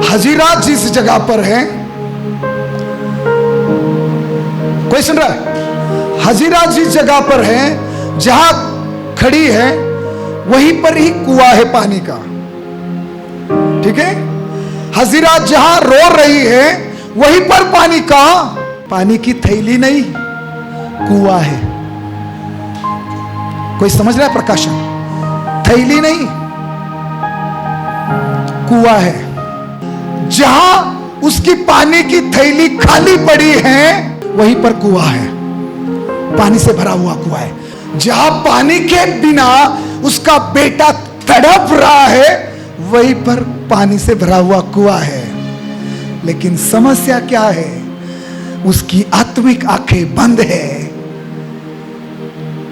हजीरा जिस जगह पर है, कोई सुन रहा है? हजीरा जिस जगह पर है, जहां खड़ी है, वहीं पर ही कुआं है पानी का। ठीक है? हजीरा जहां रो रही है, वहीं पर पानी का, पानी की थैली नहीं, कुआं है। कोई समझ रहा है प्रकाशन? थैली नहीं, कुआं है। जहां उसकी पानी की थैली खाली पड़ी है, वहीं पर कुआं है, पानी से भरा हुआ कुआं है। जहां पानी के बिना उसका बेटा तड़प रहा है, वहीं पर पानी से भरा हुआ कुआं है। लेकिन समस्या क्या है? उसकी आत्मिक आंखें बंद है,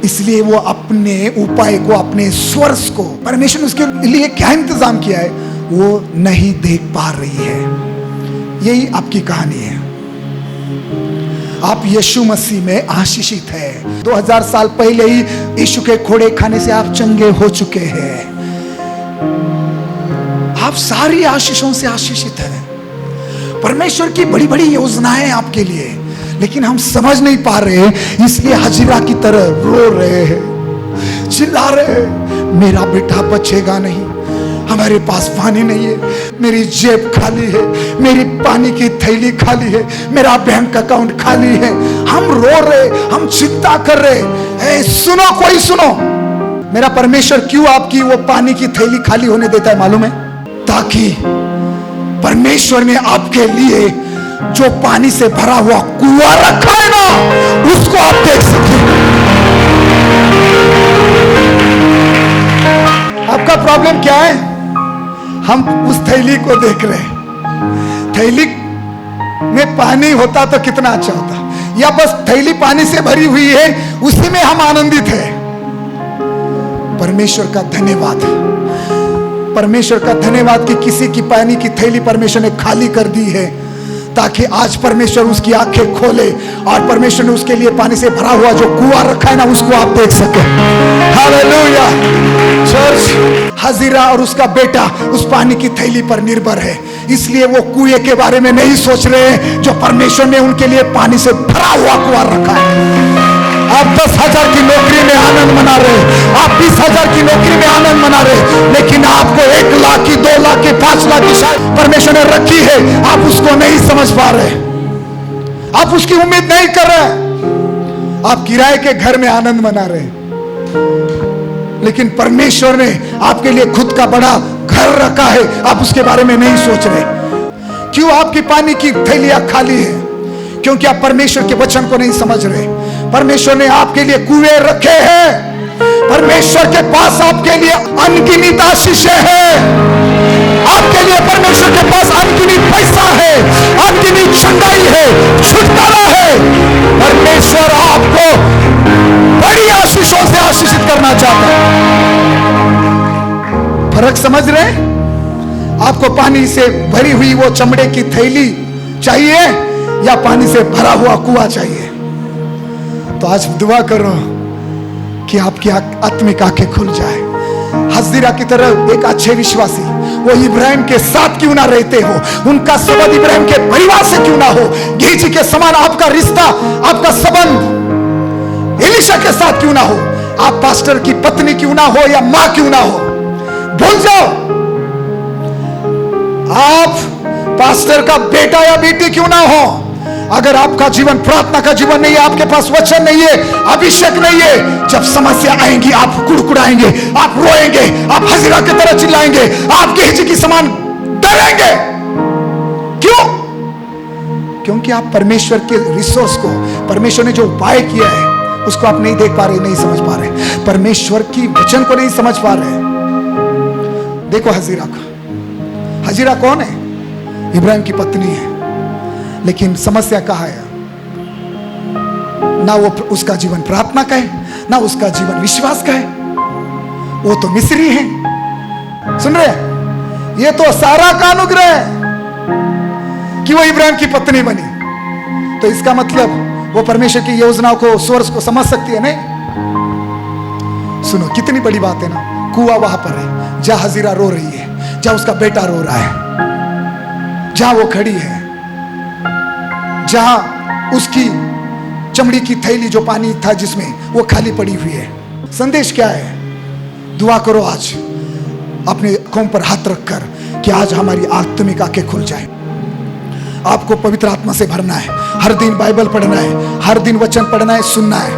इसलिए वो अपने उपाय को, अपने सोर्स को, परमेश्वर ने उसके लिए क्या इंतजाम किया है, वो नहीं देख पा रही है। यही आपकी कहानी है। आप यीशु मसीह में आशीषित है। 2000 साल पहले ही यीशु के खोड़े खाने से आप चंगे हो चुके हैं। आप सारी आशीषों से आशीषित हैं। परमेश्वर की बड़ी बड़ी योजनाएं आपके लिए, लेकिन हम समझ नहीं पा रहे, इसलिए हजीरा की तरह रो रहे हैं, चिल्ला रहे हैं, मेरा बेटा बचेगा नहीं, हमारे पास पानी नहीं है, मेरी जेब खाली है, मेरी पानी की थैली खाली है, मेरा बैंक अकाउंट खाली है। हम रो रहे, हम चिंता कर रहे। सुनो, कोई सुनो, मेरा परमेश्वर क्यों आपकी वो पानी की थैली खाली होने देता है मालूम है? ताकि परमेश्वर ने आपके लिए जो पानी से भरा हुआ कुआं रखा है ना, उसको आप देख सकें। आपका प्रॉब्लम क्या है? हम उस थैली को देख रहे हैं। थैली में पानी होता तो कितना अच्छा होता, या बस थैली पानी से भरी हुई है, उसी में हम आनंदित हैं। परमेश्वर का धन्यवाद, परमेश्वर का धन्यवाद कि किसी की पानी की थैली परमेश्वर ने खाली कर दी है, ताकि आज परमेश्वर उसकी आंखें खोले और परमेश्वर ने उसके लिए पानी से भरा हुआ जो कुआं रखा है ना, उसको आप देख सके। हालेलुया। चर्च, हजीरा और उसका बेटा उस पानी की थैली पर निर्भर है, इसलिए वो कुएं के बारे में नहीं सोच रहे हैं जो परमेश्वर ने उनके लिए पानी से भरा हुआ कुआं रखा है। आप 10,000 की नौकरी में आनंद मना रहे, आप 20,000 की नौकरी में आनंद मना रहे, लेकिन आपको 1 लाख की, 2 लाख की, 5 लाख की शायद परमेश्वर ने रखी है, आप उसको नहीं समझ पा रहे, आप उसकी उम्मीद नहीं कर रहे। आप किराए के घर में आनंद मना रहे, लेकिन परमेश्वर ने आपके लिए खुद का बड़ा घर रखा है, आप उसके बारे में नहीं सोच रहे। क्यों आपकी पानी की थैलियां खाली है? क्योंकि आप परमेश्वर के वचन को नहीं समझ रहे। परमेश्वर ने आपके लिए कुएं रखे हैं, परमेश्वर के पास आपके लिए अनगिनत आशीषें हैं। आपके लिए परमेश्वर के पास अनगिनत पैसा है, अनगिनत चंगाई है, छुटकारा है। परमेश्वर आपको बड़ी आशीषों से आशीषित करना चाहता है। फर्क समझ रहे हैं? आपको पानी से भरी हुई वो चमड़े की थैली चाहिए या पानी से भरा हुआ कुआं चाहिए? तो आज दुआ करो कि आपकी आत्मिक आंखें खुल जाए। हज़ीरा की तरह एक अच्छे विश्वासी, वो इब्राहिम के साथ क्यों ना रहते हो, उनका संबंध इब्राहिम के परिवार से क्यों ना हो, गेजी के समान आपका रिश्ता, आपका संबंध एलीशा के साथ क्यों ना हो, आप पास्टर की पत्नी क्यों ना हो या मां क्यों ना हो, भूल जाओ। आप पास्टर का बेटा या बेटी क्यों ना हो, अगर आपका जीवन प्रार्थना का जीवन नहीं है, आपके पास वचन नहीं है, अभिषेक नहीं है, जब समस्या आएंगी आप कुड़कुड़ाएंगे, आप रोएंगे, आप हज़ीरा की तरह चिल्लाएंगे, आप गेहजी की समान डरेंगे। क्यों? क्योंकि आप परमेश्वर के रिसोर्स को, परमेश्वर ने जो उपाय किया है उसको आप नहीं देख पा रहे, नहीं समझ पा रहे, परमेश्वर की वचन को नहीं समझ पा रहे। देखो हज़ीरा को, हज़ीरा कौन है? इब्राहिम की पत्नी है, लेकिन समस्या कहाँ है? ना वो उसका जीवन प्रार्थना का है, ना उसका जीवन विश्वास का है। वो तो मिस्री है। सुन रहे? ये तो सारा का अनुग्रह है कि वो इब्राहिम की पत्नी बनी। तो इसका मतलब वो परमेश्वर की योजनाओं को, सोर्स को समझ सकती है नहीं? सुनो कितनी बड़ी बात है ना। कुआं वहां पर है जहां हज़ीरा रो रही है, जहां उसका बेटा रो रहा है, जहां वो खड़ी है, जहां उसकी चमड़ी की थैली जो पानी था जिसमें, वो खाली पड़ी हुई है। संदेश क्या है? दुआ करो आज अपने आंखों पर हाथ रखकर कि आज हमारी आत्मिक आंखें खुल जाए। आपको पवित्र आत्मा से भरना है, हर दिन बाइबल पढ़ना है, हर दिन वचन पढ़ना है, सुनना है,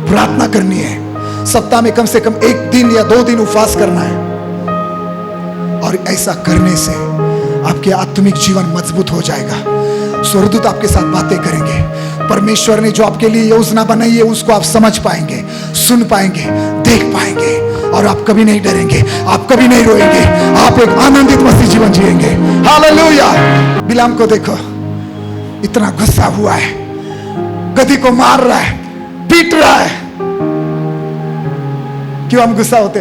प्रार्थना करनी है, सप्ताह में कम से कम 1 दिन या 2 दिन उपवास करना है। और ऐसा करने से आपके आत्मिक जीवन मजबूत हो जाएगा। स्वर्गदूत आपके साथ बातें करेंगे, परमेश्वर ने जो आपके लिए योजना बनाई है उसको आप समझ पाएंगे, सुन पाएंगे, देख पाएंगे, और आप कभी नहीं डरेंगे, आप कभी नहीं रोएंगे, आप एक आनंदित मसीह जीवन जिएंगे। हालेलुया। बिलाम को देखो, इतना गुस्सा हुआ है, गधी को मार रहा है, पीट रहा है। क्यों हम गुस्सा होते?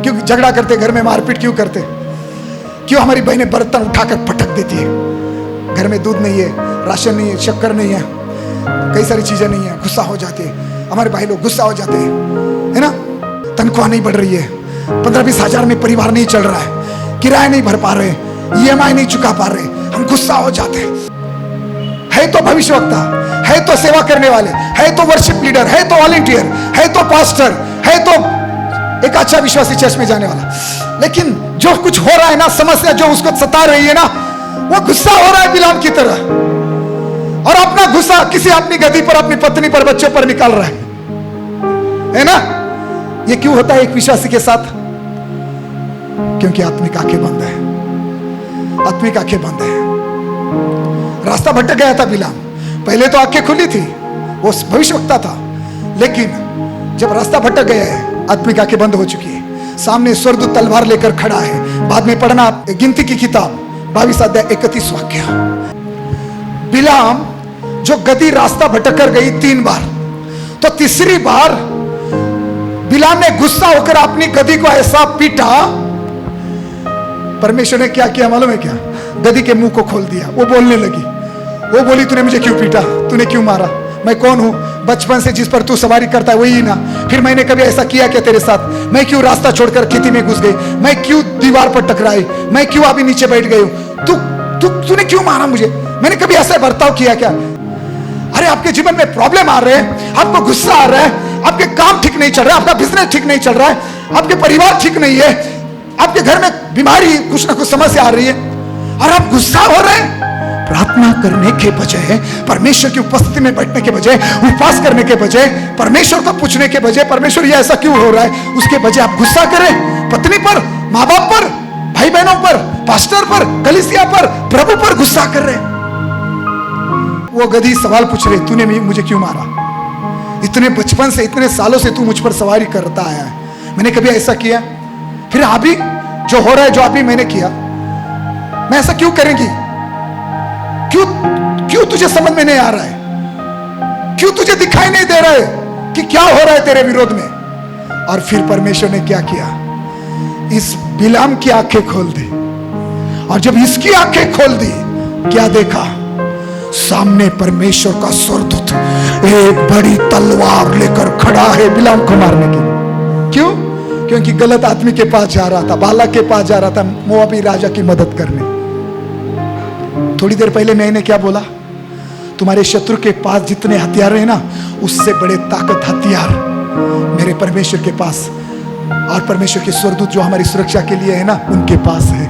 क्यों झगड़ा करते? घर में मारपीट क्यों करते? क्यों हमारी बहनें बर्तन उठाकर पटक देती है? घर में दूध नहीं है, राशन नहीं है, शक्कर नहीं है, कई सारी चीजें नहीं है, गुस्सा हो जाते हैं। हमारे भाई लोग गुस्सा हो जाते हैं, है ना? तनख्वाह नहीं बढ़ रही है, 15-20 हजार में परिवार नहीं चल रहा है, किराया नहीं भर पा रहे, EMI नहीं चुका पा रहे, हम गुस्सा हो जाते हैं। है तो भविष्यवक्ता, है तो सेवा करने वाले, है तो वर्शिप लीडर, है तो वॉलंटियर, है तो पास्टर, है तो एक अच्छा विश्वासी चर्च में जाने वाला, लेकिन जो कुछ हो रहा है ना, समस्या जो उसको सता रही है ना, वो गुस्सा हो रहा है बिलाम की तरह, और अपना गुस्सा किसी अपनी गधी पर, अपनी पत्नी पर, बच्चों पर निकाल रहा है ना? ये क्यों होता है एक विश्वासी के साथ? क्योंकि आत्मिक आंखें बंद है, आत्मिक आंखें बंद है। रास्ता भटक गया था बिलाम, पहले तो आंखें खुली थी, वो भविष्यवक्ता था, लेकिन जब रास्ता भटक गया है, आत्मिक आंखें बंद हो चुकी है। सामने स्वर्गदूत तलवार लेकर खड़ा है। बाद में पढ़ना गिनती की किताब 22 अध्याय 31 वाक्य। बिलाम जो गधी रास्ता भटक कर गई 3 बार, तो तीसरी बार बिलाम ने गुस्सा होकर अपनी गधी को ऐसा पीटा, परमेश्वर ने क्या किया मालूम है क्या? गधी के मुंह को खोल दिया, वो बोलने लगी। वो बोली, तूने मुझे क्यों पीटा, तूने क्यों मारा, मैं कौन हूं? बचपन से जिस पर तू सवारी करता है वही ना, फिर मैंने कभी ऐसा किया क्या तेरे साथ? मैं क्यों रास्ता छोड़कर खेती में घुस गई, मैं क्यों दीवार पर टकराई, मैं क्यों अभी नीचे बैठ गई हूं, तूने क्यों मारा मुझे, मैंने कभी ऐसा बर्ताव किया क्या? अरे आपके जीवन में प्रॉब्लम आ रहे हैं, आपको गुस्सा आ रहा है, आपके काम ठीक नहीं चल रहा है, आपका बिजनेस ठीक नहीं चल रहा है, आपके परिवार ठीक नहीं है, आपके घर में बीमारी, कुछ ना कुछ समस्या आ रही है, और आप गुस्सा हो रहे हैं। प्रार्थना करने के बजाय, परमेश्वर की उपस्थिति में बैठने के बजाय, उपवास करने के बजाय, परमेश्वर को पूछने के बजाय, परमेश्वर ये ऐसा क्यों हो रहा है, उसके बजाय आप गुस्सा करें पत्नी पर, माँ बाप पर, भाई बहनों पर, पास्टर पर, कलीसिया पर, प्रभु पर गुस्सा कर रहे। वो गधी सवाल पूछ रहे, तूने मुझे क्यों मारा? इतने बचपन से, इतने सालों से तू मुझ पर सवारी करता आया है, मैंने कभी ऐसा किया? फिर अभी जो हो रहा है, जो अभी मैंने किया, मैं ऐसा क्यों करेंगी? क्यों क्यों तुझे समझ में नहीं आ रहा है? क्यों तुझे दिखाई नहीं दे रहा है कि क्या हो रहा है तेरे विरोध में? और फिर परमेश्वर ने क्या किया? इस बिलाम की आंखें खोल दी, और जब इसकी आंखें खोल दी, क्या देखा? सामने परमेश्वर का स्वर्गदूत एक बड़ी तलवार लेकर खड़ा है बिलाम को मारने के लिए। क्यों? क्योंकि गलत आदमी के पास जा रहा था, बालाक के पास जा रहा था मोआबी राजा की मदद करने। थोड़ी देर पहले मैंने क्या बोला? तुम्हारे शत्रु के पास जितने हथियार हैं ना, उससे बड़े ताकत हथियार मेरे परमेश्वर के पास, और परमेश्वर के स्वर्गदूत जो हमारी सुरक्षा के लिए है ना, उनके पास है।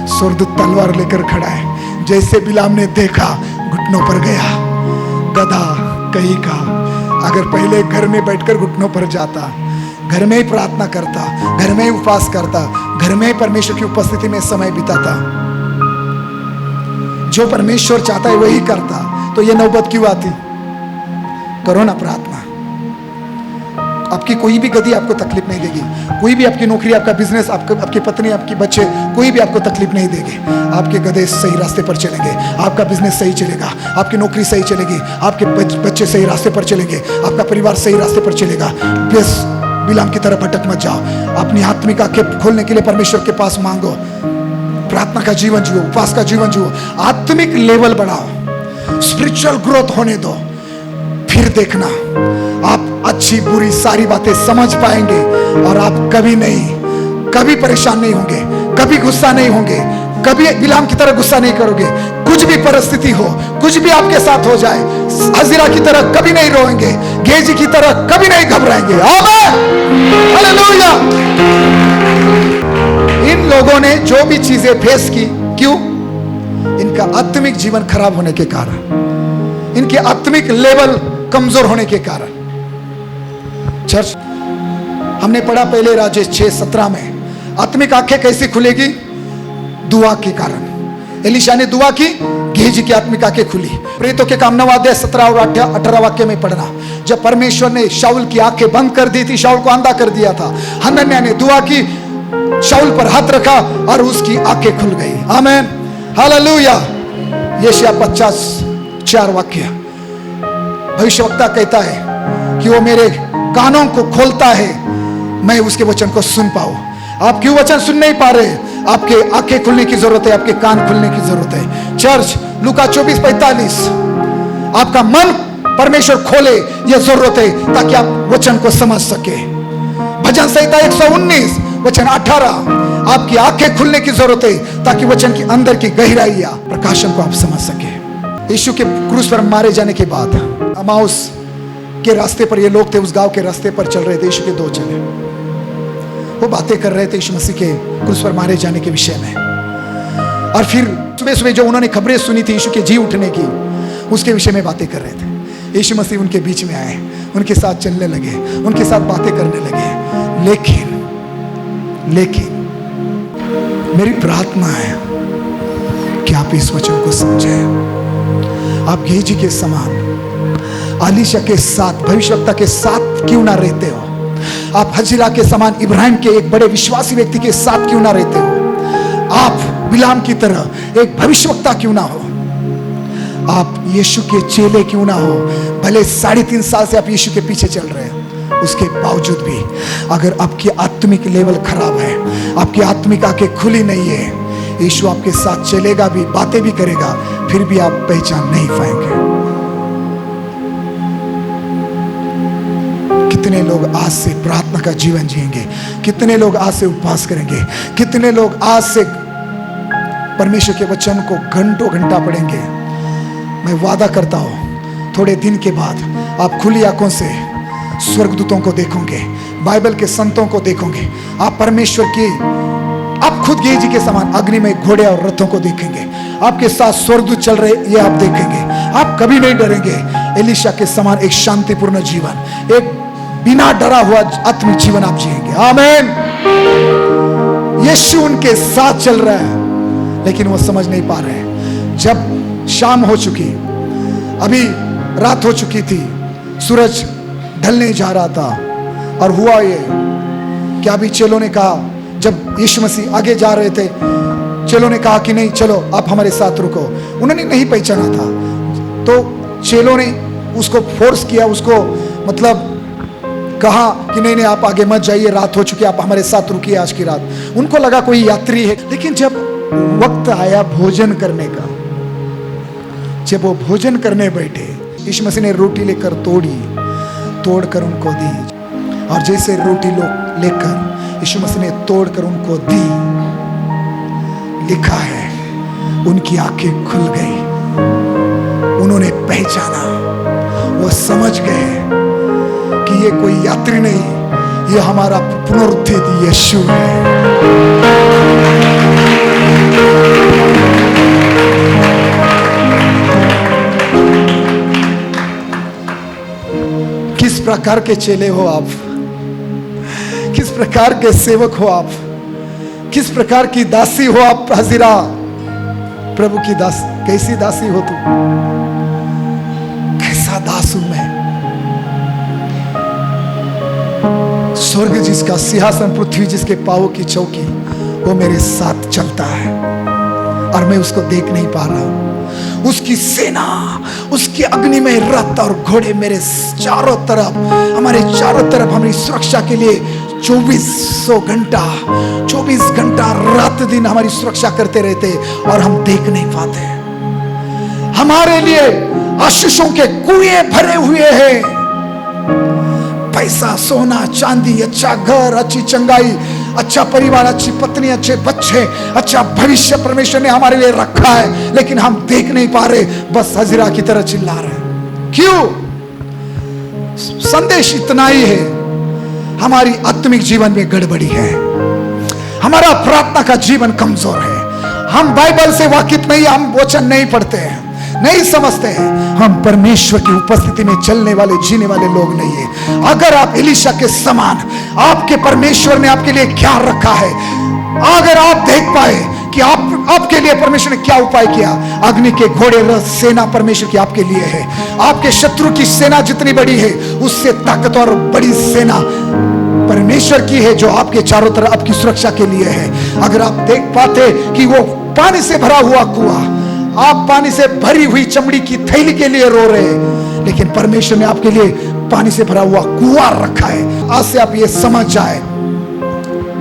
स्वर्गदूत तलवार लेकर खड़ा है। जैसे बिलाम ने देखा, घुटनों पर गया। गधा कहीं का, अगर पहले घर में बैठकर घुटनों पर जाता, घर में ही प्रार्थना करता, घर में ही उपवास करता, घर में ही परमेश्वर की उपस्थिति में समय बिताता, जो परमेश्वर चाहता है वही करता, तो ये नौबत क्यों आती? करो ना प्रार्थना। आपकी कोई भी गति आपको तकलीफ नहीं देगी, कोई भी आपकी नौकरी, आपका बिजनेस, आपकी पत्नी, आपकी बच्चे, कोई भी आपको तकलीफ नहीं देंगे। आपके गधे सही रास्ते पर चलेंगे, आपका बिजनेस सही चलेगा, आपकी नौकरी सही चलेगी, आपके बच्चे सही रास्ते पर चलेंगे, आपका परिवार सही रास्ते पर चलेगा। बस बिलाम की तरह भटक मत जाओ। अपनी आत्मिक आंखें खोलने के लिए परमेश्वर के पास मांगो, प्रार्थना का जीवन जियो, उपवास का जीवन जियो, आत्मिक लेवल बढ़ाओ, स्पिरिचुअल ग्रोथ होने दो। फिर देखना, आप अच्छी बुरी सारी बातें समझ पाएंगे, और आप कभी परेशान नहीं होंगे, कभी गुस्सा नहीं होंगे, कभी बिलाम की तरह गुस्सा नहीं करोगे। कुछ भी परिस्थिति हो, कुछ भी आपके साथ हो जाए, हजीरा की तरह कभी नहीं रोएंगे, गेजी की तरह कभी नहीं घबराएंगे। आमीन, हालेलुया। इन लोगों ने जो भी चीजें फेस की, क्यों? इनका आत्मिक जीवन खराब होने के कारण, इनके आत्मिक लेवल कमजोर होने के कारण। चर्च, हमने पढ़ा पहले राजेश 6:17 में, आत्मिक आंखें कैसे खुलेगी? दुआ के कारण। एलिशा ने दुआ की, गेहजी की आत्मिक आंखें खुली। प्रेरितों के काम 9 अध्याय 17 और 18 वाक्य में पढ़ना, जब परमेश्वर ने शाऊल की आंखें बंद कर दी थी, शाऊल को अंधा कर दिया था, हनन्याह ने दुआ की, शाऊल पर हाथ रखा और उसकी आंखें खुल गई। आमीन, हालेलुया। यशायाह 50:4 वाक्य, भविष्यवक्ता कहता है कि वो मेरे कानों को खोलता है, मैं उसके वचन को सुन पाऊं। आप क्यों वचन सुन नहीं पा रहे? आपके आंखें खुलने की जरूरत है, आपके कान खुलने की जरूरत है। चर्च, लूका 24:45, आपका मन परमेश्वर खोले, यह जरूरत है ताकि आप वचन को समझ सके। भजन संहिता 119 वचन 18, आपकी आंखें खुलने की जरूरत है ताकि वचन की अंदर की गहराइयां, प्रकाशन को आप समझ सके। यीशु के क्रूस पर मारे जाने के बाद अमाउस के रास्ते पर ये लोग थे, उस गांव के रास्ते पर चल रहे थे। यीशु के 2 चेले, वो बातें कर रहे थे यीशु मसीह के क्रूस पर मारे जाने के विषय में। और फिर सुबह सुबह जो उन्होंने खबरें सुनी थी यीशु के जी उठने की, उसके विषय में बातें कर रहे थे। यीशु मसीह उनके बीच में आए, उनके साथ चलने लगे, उनके साथ बातें करने लगे। लेकिन मेरी प्रार्थना है कि आप इस वचन को समझें। आप गेहजी के समान, एलीशा के साथ, भविष्यवक्ता के साथ क्यों ना रहते हो? आप हजीरा के समान, इब्राहिम के एक बड़े विश्वासी व्यक्ति के साथ क्यों ना रहते हो? आप बिलाम की तरह एक भविष्यवक्ता क्यों ना हो? आप यीशु के चेले क्यों ना हो? भले 3.5 साल से आप यीशु के पीछे चल रहे हैं, उसके बावजूद भी अगर आपकी आत्मिक लेवल खराब है, आपकी आत्मिक आंखें खुली नहीं है, यीशु आपके साथ चलेगा भी, बातें भी करेगा, फिर भी आप पहचान नहीं पाएंगे। कितने लोग आज से प्रार्थना का जीवन जिएंगे? कितने लोग आज से उपवास करेंगे? कितने लोग आज से परमेश्वर के वचन को घंटों घंटा पढ़ेंगे? मैं वादा करता हूं, थोड़े दिन के बाद आप खुली आंखों से स्वर्गदूतों को देखोगे, बाइबल के संतों को देखोगे। आप परमेश्वर की, आप खुद गेहजी के समान अग्नि में घोड़े और रथों को देखेंगे। आपके साथ स्वर्गदूत चल रहे, ये आप देखेंगे। आप कभी नहीं डरेंगे। एलीशा के समान एक शांतिपूर्ण जीवन, एक बिना डरा हुआ आत्मिक जीवन आप जिएंगे। आमीन। यीशु उनके साथ चल रहा है, लेकिन वो समझ नहीं पा रहे। जब शाम हो चुकी, अभी रात हो चुकी थी, सूरज ढलने जा रहा था, और हुआ ये क्या अभी चेलों ने कहा, जब यीशु मसीह आगे जा रहे थे, चेलों ने कहा कि नहीं चलो आप हमारे साथ रुको। उन्होंने नहीं पहचाना था, तो चेलों ने उसको फोर्स किया, उसको मतलब कहा कि नहीं नहीं आप आगे मत जाइए, रात हो चुकी है, आप हमारे साथ रुकिए आज की रात। उनको लगा कोई यात्री है। लेकिन जब वक्त आया भोजन करने का, जब वो भोजन करने बैठे, यीशु मसीह ने रोटी लेकर तोड़कर उनको दी, और जैसे रोटी लेकर यीशु मसीह ने तोड़कर उनको दी, लिखा है उनकी आंखें खुल गई, उन्होंने पहचाना, वो समझ गए कि ये कोई यात्री नहीं, ये हमारा पुनरुत्थित यीशु है। किस प्रकार के चेले हो आप, किस प्रकार के सेवक हो आप, किस प्रकार की दासी हो आप। हाजिरा प्रभु की दास, कैसी दासी हो तू, कैसा दास हूं मैं। स्वर्ग जिसका सिंहासन, पृथ्वी जिसके पांवों की चौकी, वो मेरे साथ चलता है और मैं उसको देख नहीं पा रहा। उसकी सेना, उसके अग्निमय रथ और घोड़े मेरे चारों तरफ, हमारे चारों तरफ हमारी सुरक्षा के लिए 24 घंटा रात दिन हमारी सुरक्षा करते रहते, और हम देख नहीं पाते। हमारे लिए आशीषों के कुएं भरे हुए हैं। पैसा, सोना, चांदी, अच्छा घर, अच्छी चंगाई, अच्छा परिवार, अच्छी पत्नी, अच्छे बच्चे, अच्छा भविष्य परमेश्वर ने हमारे लिए रखा है, लेकिन हम देख नहीं पा रहे, बस हजीरा की तरह चिल्ला रहे। क्यों? संदेश इतना ही है, हमारी आत्मिक जीवन में गड़बड़ी है, हमारा प्रार्थना का जीवन कमजोर है, हम बाइबल से वाकिफ नहीं, हम वचन नहीं पढ़ते हैं, नहीं समझते हैं, हम परमेश्वर की उपस्थिति में चलने वाले, जीने वाले लोग नहीं है। अगर आप एलीशा के समान, आपके परमेश्वर ने आपके लिए क्या रखा है, अगर आप देख पाए कि आपके लिए परमेश्वर ने क्या उपाय किया, अग्नि के घोड़े रथ सेना परमेश्वर की आपके लिए है। आपके शत्रु की सेना जितनी बड़ी है, उससे ताकतवर और बड़ी सेना परमेश्वर की है, जो आपके चारों तरफ आपकी सुरक्षा के लिए है। अगर आप देख पाते कि वो पानी से भरा हुआ कुआं, आप पानी से भरी हुई चमड़ी की थैली के लिए रो रहे हैं, लेकिन परमेश्वर ने आपके लिए पानी से भरा हुआ कुआं रखा है। आज से आप ये समझ जाए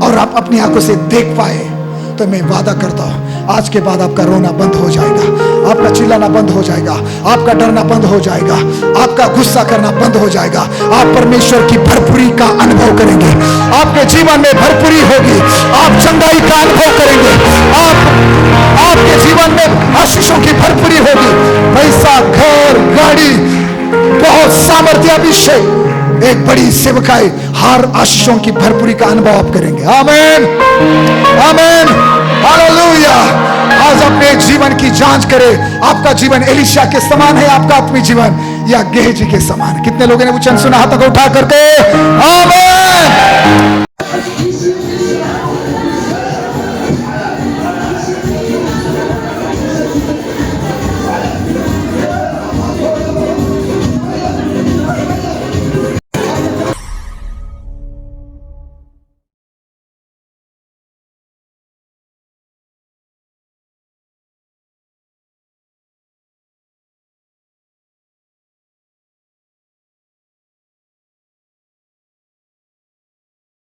और आप अपनी आंखों से देख पाए, तो मैं वादा करता हूं, आज के बाद आपका रोना बंद हो जाएगा, आपका चिल्लाना बंद हो जाएगा, आपका डरना बंद हो जाएगा, आपका गुस्सा करना बंद हो जाएगा। आप परमेश्वर की भरपूरी का अनुभव करेंगे, आपके जीवन में भरपूरी होगी, आप चंगाई का अनुभव करेंगे, आपके जीवन में आशीषों की भरपूरी होगी। पैसा, घर, गाड़ी, बहुत सामर्थ्य, अभिषेक, एक बड़ी सेवकाई, हर आशीषों की भरपूरी का अनुभव आप करेंगे। आमीन, आमीन, हालेलुया। आज अपने जीवन की जांच करें, आपका जीवन एलीशा के समान है, आपका आत्मिक जीवन या गेहजी के समान। कितने लोगों ने वचन सुना? हाथ को उठा करके आमीन।